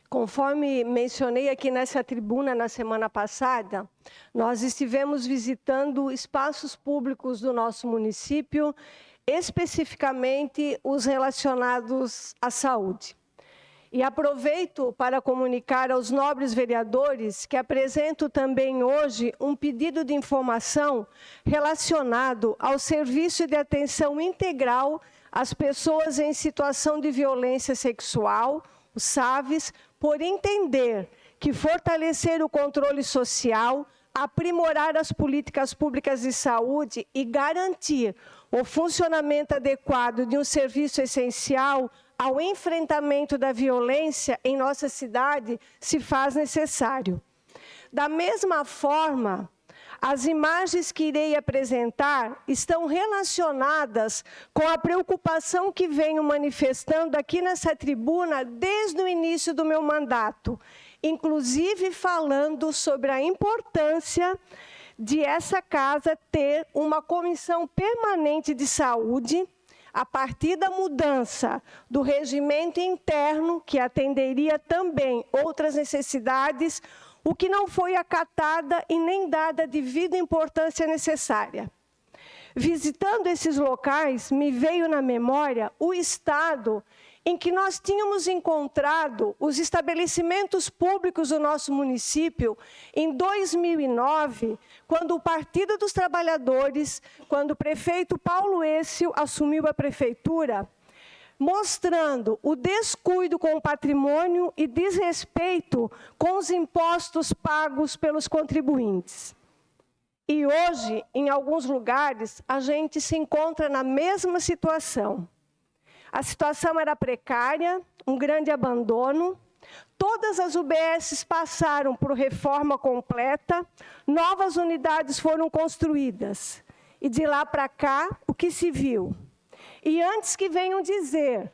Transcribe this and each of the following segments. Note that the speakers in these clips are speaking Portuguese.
Conforme mencionei aqui nessa tribuna na semana passada, nós estivemos visitando espaços públicos do nosso município, especificamente os relacionados à saúde. E aproveito para comunicar aos nobres vereadores que apresento também hoje um pedido de informação relacionado ao Serviço de Atenção Integral às Pessoas em Situação de Violência Sexual, o SAVES, por entender que fortalecer o controle social, aprimorar as políticas públicas de saúde e garantir o funcionamento adequado de um serviço essencial ao enfrentamento da violência em nossa cidade se faz necessário. Da mesma forma, as imagens que irei apresentar estão relacionadas com a preocupação que venho manifestando aqui nessa tribuna desde o início do meu mandato, inclusive falando sobre a importância de essa casa ter uma comissão permanente de saúde, a partir da mudança do regimento interno, que atenderia também outras necessidades, o que não foi acatada e nem dada a devida importância necessária. Visitando esses locais, me veio na memória o estado em que nós tínhamos encontrado os estabelecimentos públicos do nosso município em 2009, quando o Partido dos Trabalhadores, quando o prefeito Paulo Écio assumiu a prefeitura, mostrando o descuido com o patrimônio e desrespeito com os impostos pagos pelos contribuintes. E hoje, em alguns lugares, a gente se encontra na mesma situação. A situação era precária, um grande abandono. Todas as UBSs passaram por reforma completa, novas unidades foram construídas. E de lá para cá, o que se viu? E antes que venham dizer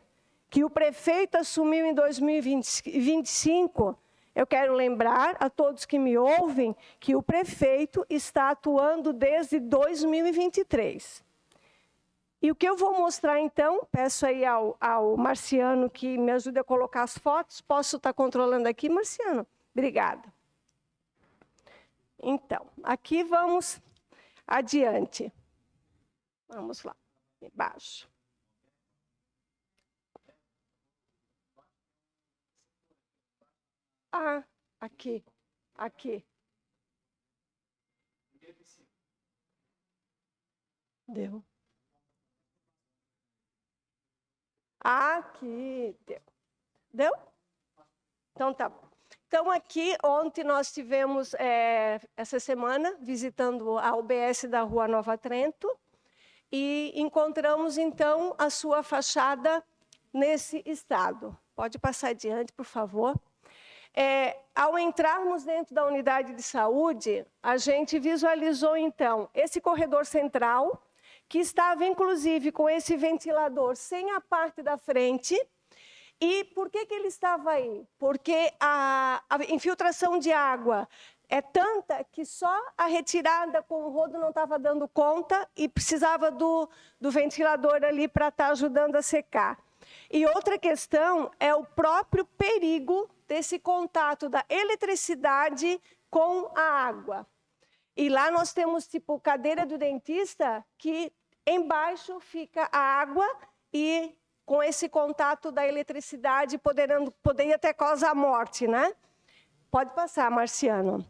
que o prefeito assumiu em 2025, eu quero lembrar a todos que me ouvem que o prefeito está atuando desde 2023. E o que eu vou mostrar, então, peço aí ao Marciano que me ajude a colocar as fotos. Posso estar controlando aqui, Marciano? Obrigada. Então, aqui vamos adiante. Vamos lá, embaixo. Ah, aqui, aqui. Deu. Aqui, deu. Deu? Então tá bom. Então aqui, ontem nós tivemos, essa semana, visitando a UBS da Rua Nova Trento e encontramos então a sua fachada nesse estado. Pode passar adiante, por favor. Ao entrarmos dentro da unidade de saúde, a gente visualizou então esse corredor central, que estava, inclusive, com esse ventilador sem a parte da frente. E por que ele estava aí? Porque a infiltração de água é tanta que só a retirada com o rodo não estava dando conta e precisava do ventilador ali para estar ajudando a secar. E outra questão é o próprio perigo desse contato da eletricidade com a água. E lá nós temos, tipo, cadeira do dentista, que embaixo fica a água e com esse contato da eletricidade poderia até causar a morte, né? Pode passar, Marciano.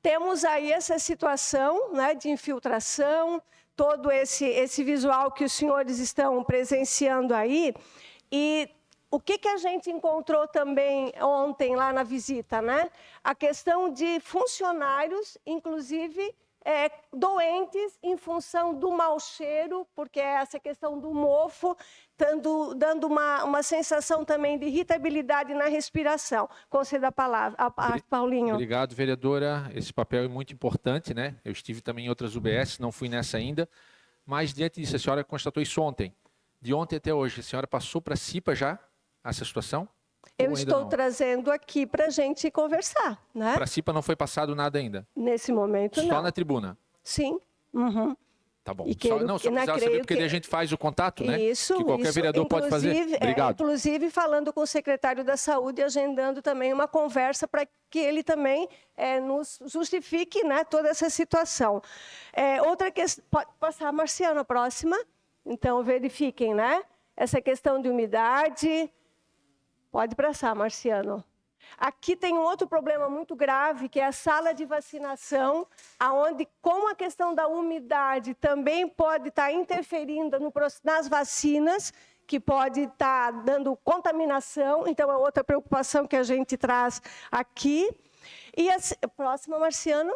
Temos aí essa situação, né, de infiltração, todo esse visual que os senhores estão presenciando aí. E o que a gente encontrou também ontem lá na visita, né? A questão de funcionários, inclusive doentes em função do mau cheiro, porque essa questão do mofo, dando uma sensação também de irritabilidade na respiração. Concedo a palavra a Paulinho. Obrigado, vereadora. Esse papel é muito importante, né? Eu estive também em outras UBS, não fui nessa ainda, mas diante disso, a senhora constatou isso ontem. De ontem até hoje, a senhora passou para a CIPA já essa situação? Eu estou trazendo aqui para a gente conversar, né? Para a CIPA não foi passado nada ainda? Nesse momento, não. Só na tribuna? Sim. Uhum. Tá bom. Só precisava saber, porque daí a gente faz o contato, né? Isso, que qualquer vereador pode fazer. Obrigado. Inclusive, falando com o secretário da Saúde e agendando também uma conversa para que ele também nos justifique, né, toda essa situação. Outra questão... Pode passar, Marciano, a próxima? Então, verifiquem, né? Essa questão de umidade. Pode passar, Marciano. Aqui tem um outro problema muito grave, que é a sala de vacinação, onde, com a questão da umidade, também pode estar interferindo nas vacinas, que pode estar dando contaminação. Então, é outra preocupação que a gente traz aqui. E a próxima, Marciano,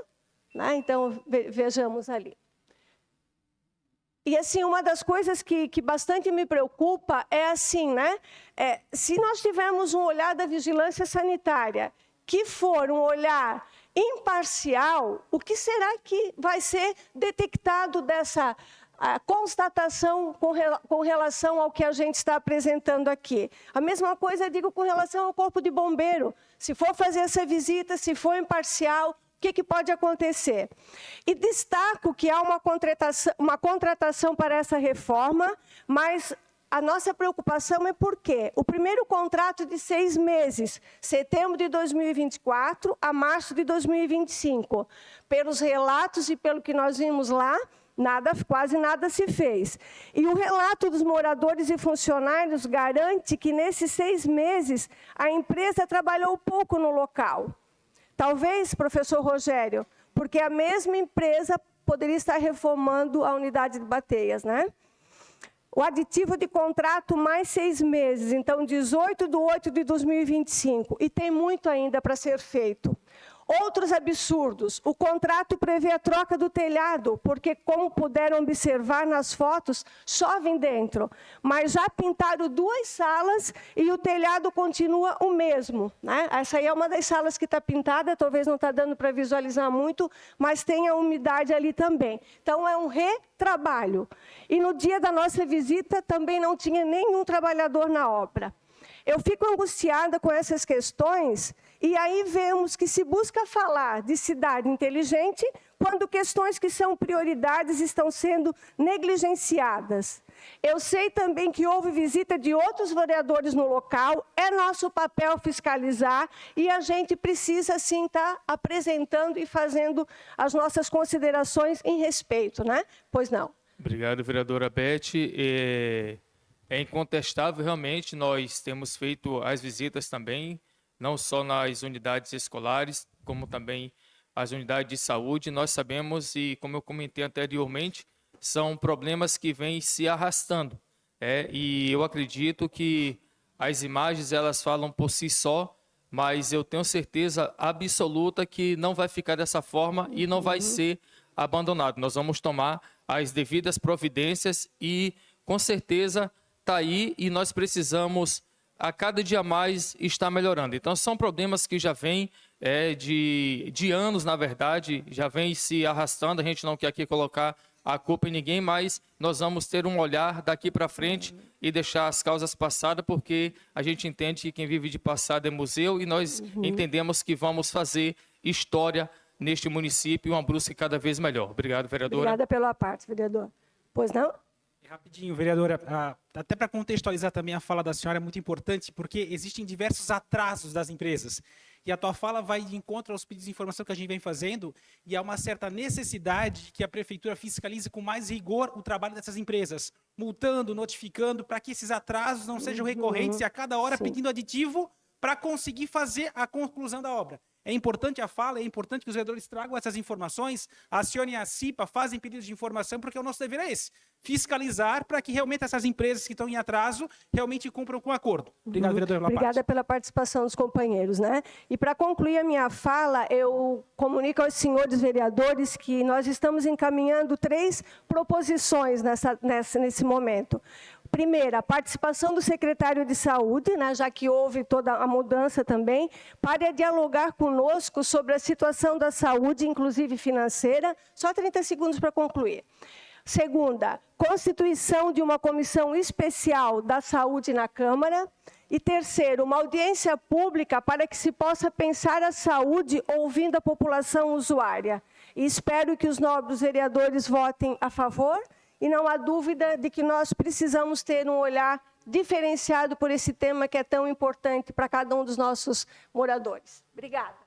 né? Então, vejamos ali. E, assim, uma das coisas que bastante me preocupa é assim, né? Se nós tivermos um olhar da vigilância sanitária, que for um olhar imparcial, o que será que vai ser detectado dessa constatação com relação ao que a gente está apresentando aqui? A mesma coisa eu digo com relação ao Corpo de Bombeiro. Se for fazer essa visita, se for imparcial, o que pode acontecer? E destaco que há uma contratação para essa reforma, mas a nossa preocupação é por quê? O primeiro contrato de 6 meses, setembro de 2024 a março de 2025. Pelos relatos e pelo que nós vimos lá, quase nada se fez. E o relato dos moradores e funcionários garante que nesses 6 meses a empresa trabalhou pouco no local. Talvez, professor Rogério, porque a mesma empresa poderia estar reformando a unidade de Bateias, né? O aditivo de contrato mais 6 meses, então 18/8/2025, e tem muito ainda para ser feito. Outros absurdos, o contrato prevê a troca do telhado, porque, como puderam observar nas fotos, chovem dentro. Mas já pintaram 2 salas e o telhado continua o mesmo, né? Essa aí é uma das salas que está pintada, talvez não está dando para visualizar muito, mas tem a umidade ali também. Então, é um retrabalho. E no dia da nossa visita, também não tinha nenhum trabalhador na obra. Eu fico angustiada com essas questões, e aí vemos que se busca falar de cidade inteligente quando questões que são prioridades estão sendo negligenciadas. Eu sei também que houve visita de outros vereadores no local, é nosso papel fiscalizar, e a gente precisa, sim, estar apresentando e fazendo as nossas considerações em respeito, né? Pois não. Obrigado, vereadora Beth. É incontestável, realmente, nós temos feito as visitas também, não só nas unidades escolares, como também as unidades de saúde. Nós sabemos, e como eu comentei anteriormente, são problemas que vêm se arrastando. E eu acredito que as imagens, elas falam por si só, mas eu tenho certeza absoluta que não vai ficar dessa forma e não vai ser abandonado. Nós vamos tomar as devidas providências e, com certeza, está aí, e nós precisamos, a cada dia mais, estar melhorando. Então, são problemas que já vêm de anos, na verdade, já vêm se arrastando. A gente não quer aqui colocar a culpa em ninguém, mas nós vamos ter um olhar daqui para frente e deixar as causas passadas, porque a gente entende que quem vive de passado é museu, e nós entendemos que vamos fazer história neste município, uma busca cada vez melhor. Obrigado, vereadora. Obrigada pela parte, vereador. Pois não? Rapidinho, vereadora, até para contextualizar também a fala da senhora, é muito importante, porque existem diversos atrasos das empresas. E a tua fala vai de encontro aos pedidos de informação que a gente vem fazendo, e há uma certa necessidade de que a prefeitura fiscalize com mais rigor o trabalho dessas empresas, multando, notificando, para que esses atrasos não sejam recorrentes e a cada hora pedindo aditivo para conseguir fazer a conclusão da obra. É importante a fala, é importante que os vereadores tragam essas informações, acionem a CIPA, fazem pedidos de informação, porque o nosso dever é esse, fiscalizar para que realmente essas empresas que estão em atraso realmente cumpram com o acordo. Obrigado, vereador. Obrigada pela participação dos companheiros, né? E para concluir a minha fala, eu comunico aos senhores vereadores que nós estamos encaminhando 3 proposições nesse momento. Primeira, a participação do secretário de Saúde, né, já que houve toda a mudança também, para dialogar conosco sobre a situação da saúde, inclusive financeira. Só 30 segundos para concluir. Segunda, constituição de uma comissão especial da saúde na Câmara. E terceiro, uma audiência pública para que se possa pensar a saúde ouvindo a população usuária. E espero que os nobres vereadores votem a favor, e não há dúvida de que nós precisamos ter um olhar diferenciado por esse tema que é tão importante para cada um dos nossos moradores. Obrigada.